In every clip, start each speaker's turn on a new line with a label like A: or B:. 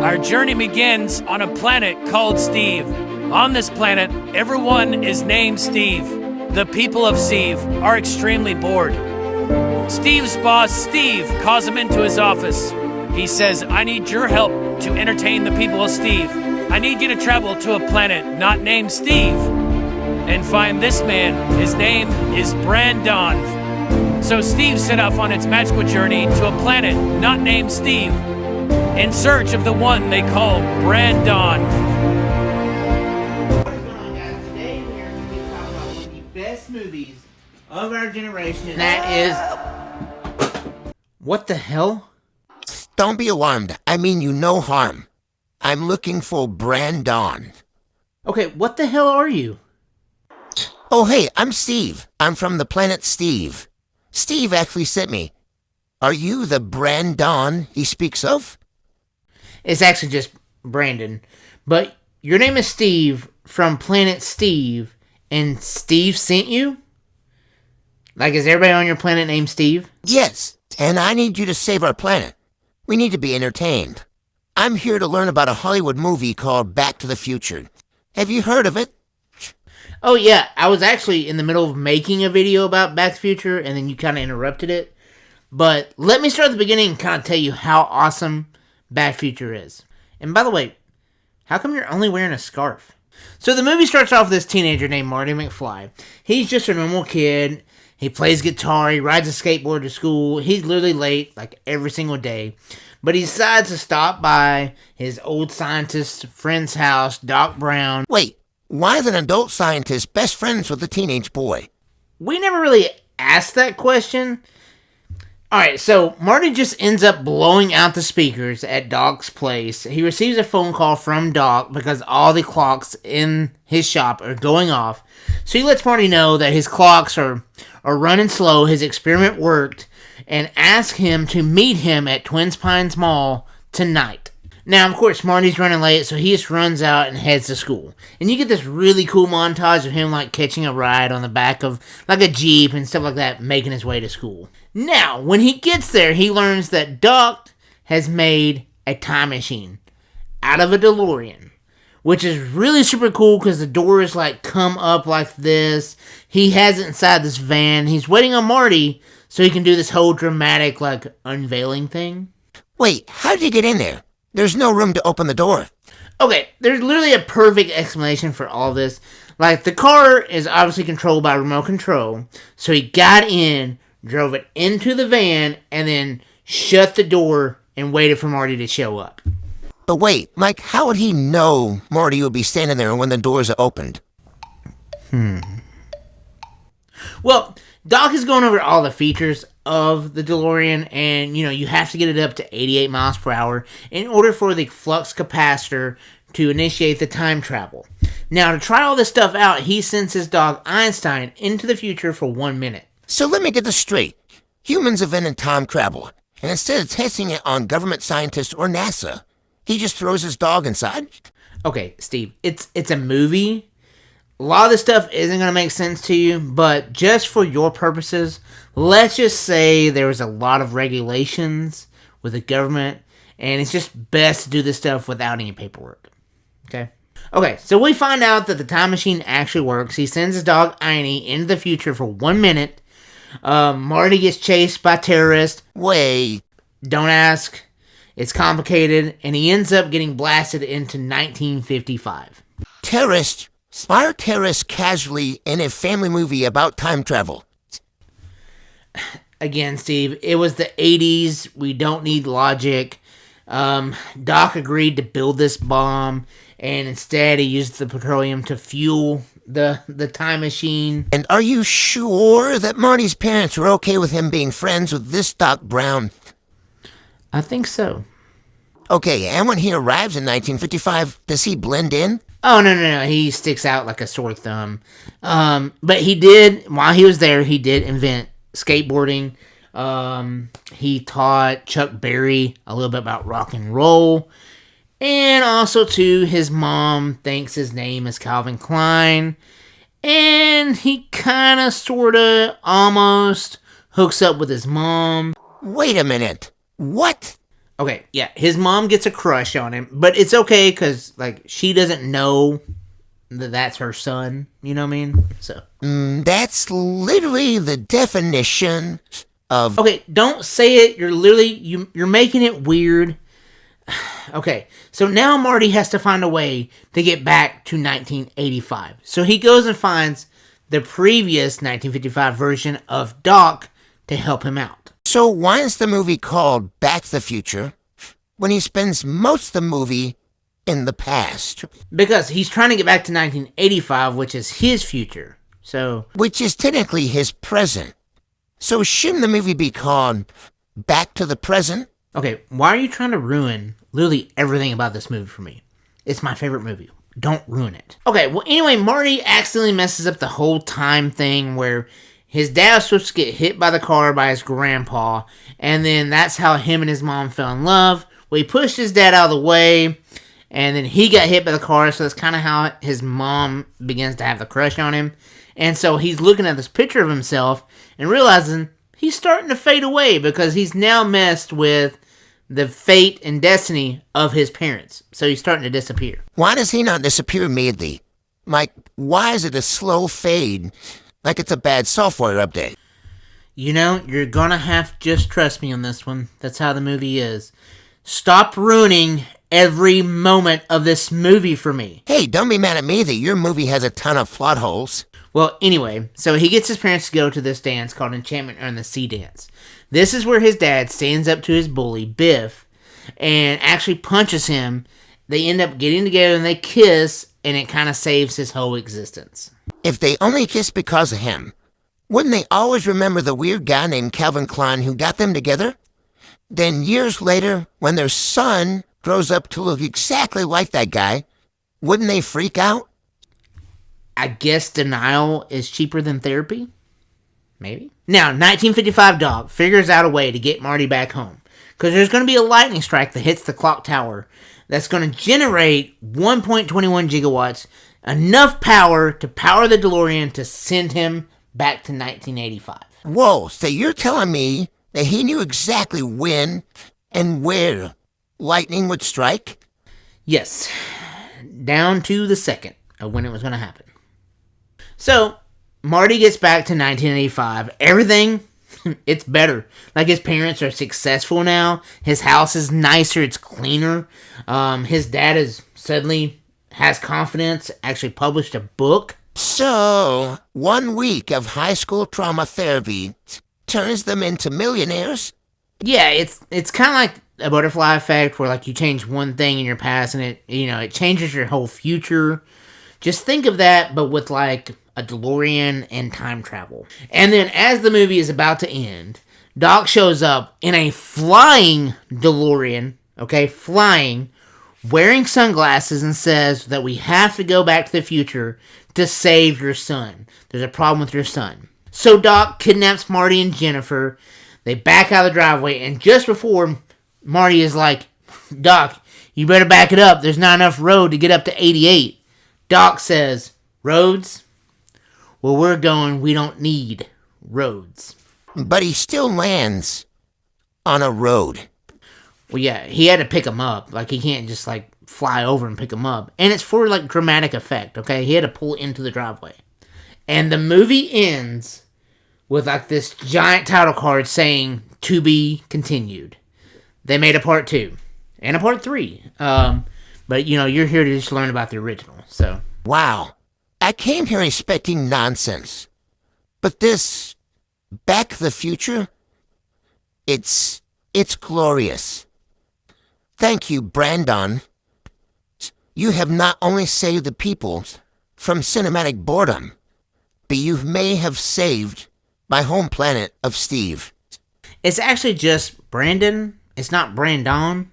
A: Our journey begins on a planet called Steve. On this planet, everyone is named Steve. The people of Steve are extremely bored. Steve's boss, Steve, calls him into his office. He says, I need your help to entertain the people of Steve. I need you to travel to a planet not named Steve and find this man. His name is Brandon. So Steve set off on its magical journey to a planet not named Steve in search of the one they call Brandon.
B: What's going on, guys? Today we are going to be talking about one of the best movies of our generation, and that is... What the hell?
C: Don't be alarmed. I mean you no harm. I'm looking for Brandon.
B: Okay, what the hell are you?
C: Oh, hey, I'm Steve. I'm from the planet Steve. Steve actually sent me. Are you the Brandon he speaks of?
B: It's actually just Brandon. But your name is Steve from planet Steve, and Steve sent you? Like, is everybody on your planet named Steve?
C: Yes, and I need you to save our planet. We need to be entertained. I'm here to learn about a Hollywood movie called Back to the Future. Have you heard of it?
B: Oh, yeah. I was actually in the middle of making a video about Back to the Future, and then you kind of interrupted it. But let me start at the beginning and kind of tell you how awesome Back to the Future is. And by the way, how come you're only wearing a scarf? So the movie starts off with this teenager named Marty McFly. He's just a normal kid. He plays guitar. He rides a skateboard to school. He's literally late like every single day. But he decides to stop by his old scientist friend's house, Doc Brown.
C: Wait, why is an adult scientist best friends with a teenage boy?
B: We never really asked that question. Alright, so Marty just ends up blowing out the speakers at Doc's place. He receives a phone call from Doc because all the clocks in his shop are going off. So he lets Marty know that his clocks are running slow, his experiment worked, and asks him to meet him at Twin Pines Mall tonight. Now, of course, Marty's running late, so he just runs out and heads to school. And you get this really cool montage of him, like, catching a ride on the back of, like, a Jeep and stuff like that, making his way to school. Now, when he gets there, he learns that Doc has made a time machine out of a DeLorean, which is really super cool because the doors, like, come up like this. He has it inside this van. He's waiting on Marty so he can do this whole dramatic, like, unveiling thing.
C: Wait, how did you get in there? There's no room to open the door.
B: Okay, there's literally a perfect explanation for all this. Like, the car is obviously controlled by remote control, so he got in, drove it into the van, and then shut the door and waited for Marty to show up.
C: But wait, Mike, how would he know Marty would be standing there when the doors are opened?
B: Well, Doc is going over all the features of the DeLorean, and, you know, you have to get it up to 88 miles per hour in order for the flux capacitor to initiate the time travel. Now, to try all this stuff out, he sends his dog Einstein into the future for 1 minute.
C: So let me get this straight. Humans invented time travel, and instead of testing it on government scientists or NASA, he just throws his dog inside?
B: Okay, Steve, it's a movie. A lot of this stuff isn't going to make sense to you, but just for your purposes, let's just say there was a lot of regulations with the government, and it's just best to do this stuff without any paperwork. Okay, so we find out that the time machine actually works. He sends his dog Einie into the future for 1 minute. Marty gets chased by terrorists.
C: Wait.
B: Don't ask. It's complicated, and he ends up getting blasted into 1955.
C: Terrorists? Why are terrorists casually in a family movie about time travel?
B: Again, Steve, it was the 80s. We don't need logic. Doc agreed to build this bomb, and instead he used the petroleum to fuel the time machine.
C: And are you sure that Marty's parents were okay with him being friends with this Doc Brown?
B: I think so.
C: Okay, and when he arrives in 1955, does he blend in?
B: Oh, no. He sticks out like a sore thumb. But he did, while he was there, he did invent skateboarding. He taught Chuck Berry a little bit about rock and roll. And also, too, his mom thinks his name is Calvin Klein. And he kind of, sort of, almost hooks up with his mom.
C: Wait a minute. What?
B: Okay, yeah, his mom gets a crush on him, but it's okay because, like, she doesn't know that that's her son. You know what I mean? So.
C: That's literally the definition of...
B: Okay, don't say it. You're literally, you're making it weird. Okay, so now Marty has to find a way to get back to 1985. So he goes and finds the previous 1955 version of Doc to help him out.
C: So why is the movie called Back to the Future when he spends most of the movie in the past?
B: Because he's trying to get back to 1985, which is his future. So,
C: which is technically his present. So shouldn't the movie be called Back to the Present?
B: Okay, why are you trying to ruin literally everything about this movie for me? It's my favorite movie. Don't ruin it. Okay, well, anyway, Marty accidentally messes up the whole time thing where his dad was supposed to get hit by the car by his grandpa, and then that's how him and his mom fell in love. Well, he pushed his dad out of the way, and then he got hit by the car, so that's kind of how his mom begins to have the crush on him. And so he's looking at this picture of himself and realizing he's starting to fade away because he's now messed with the fate and destiny of his parents. So he's starting to disappear.
C: Why does he not disappear immediately? Like, why is it a slow fade? Like it's a bad software update.
B: You know, you're gonna have to just trust me on this one. That's how the movie is. Stop ruining every moment of this movie for me.
C: Hey, don't be mad at me that your movie has a ton of plot holes.
B: Well, anyway, so he gets his parents to go to this dance called Enchantment on the Sea Dance. This is where his dad stands up to his bully, Biff, and actually punches him. They end up getting together and they kiss, and it kind of saves his whole existence.
C: If they only kissed because of him, wouldn't they always remember the weird guy named Calvin Klein who got them together? Then years later, when their son grows up to look exactly like that guy, wouldn't they freak out?
B: I guess denial is cheaper than therapy? Maybe? Now, 1955 Doc figures out a way to get Marty back home. Because there's going to be a lightning strike that hits the clock tower that's going to generate 1.21 gigawatts, enough power to power the DeLorean to send him back to 1985.
C: Whoa, so you're telling me that he knew exactly when and where lightning would strike?
B: Yes. Down to the second of when it was going to happen. So, Marty gets back to 1985. Everything, it's better. Like, his parents are successful now. His house is nicer. It's cleaner. His dad is suddenly has confidence. Actually published a book.
C: So, 1 week of high school trauma therapy turns them into millionaires?
B: Yeah, it's kind of like a butterfly effect where, like, you change one thing in your past and it changes your whole future. Just think of that, but with, like, a DeLorean and time travel. And then as the movie is about to end, Doc shows up in a flying DeLorean, okay, flying, wearing sunglasses, and says that we have to go back to the future to save your son. There's a problem with your son. So Doc kidnaps Marty and Jennifer. They back out of the driveway, and just before Marty is like, Doc, you better back it up. There's not enough road to get up to 88. Doc says, roads? Where we're going, we don't need roads.
C: But he still lands on a road.
B: Well, yeah, he had to pick him up. Like, he can't just, like, fly over and pick him up. And it's for, like, dramatic effect, okay? He had to pull into the driveway. And the movie ends with, like, this giant title card saying, to be continued. They made a part 2. And a part 3. But, you know, you're here to just learn about the original, so.
C: Wow. I came here expecting nonsense. But this Back to the Future, it's glorious. Thank you, Brandon. You have not only saved the people from cinematic boredom, but you may have saved my home planet of Steve.
B: It's actually just Brandon. It's not Brandon.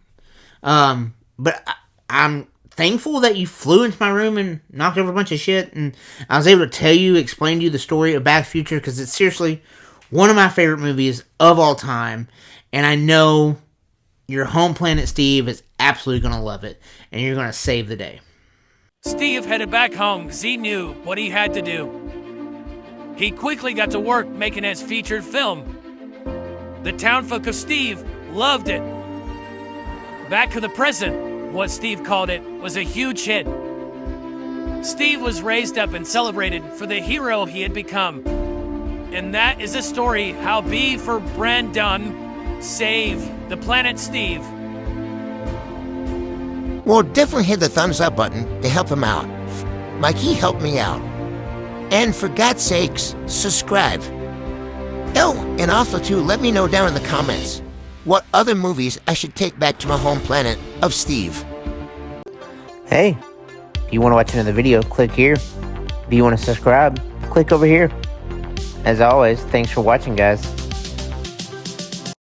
B: But I'm thankful that you flew into my room and knocked over a bunch of shit, and I was able to explain to you the story of Back to the Future, because it's seriously one of my favorite movies of all time, and I know your home planet, Steve, is absolutely going to love it, and you're going to save the day.
A: Steve headed back home because he knew what he had to do. He quickly got to work making his featured film. The townfolk of Steve loved it. Back to the Present, what Steve called it, was a huge hit. Steve was raised up and celebrated for the hero he had become. And that is a story how B for Brandon save the planet Steve.
C: Well, definitely hit the thumbs up button to help him out. Mikey helped me out. And for God's sakes, subscribe. Oh, and also too, let me know down in the comments what other movies I should take back to my home planet of Steve.
B: Hey, if you want to watch another video, click here. If you want to subscribe, click over here. As always, thanks for watching, guys.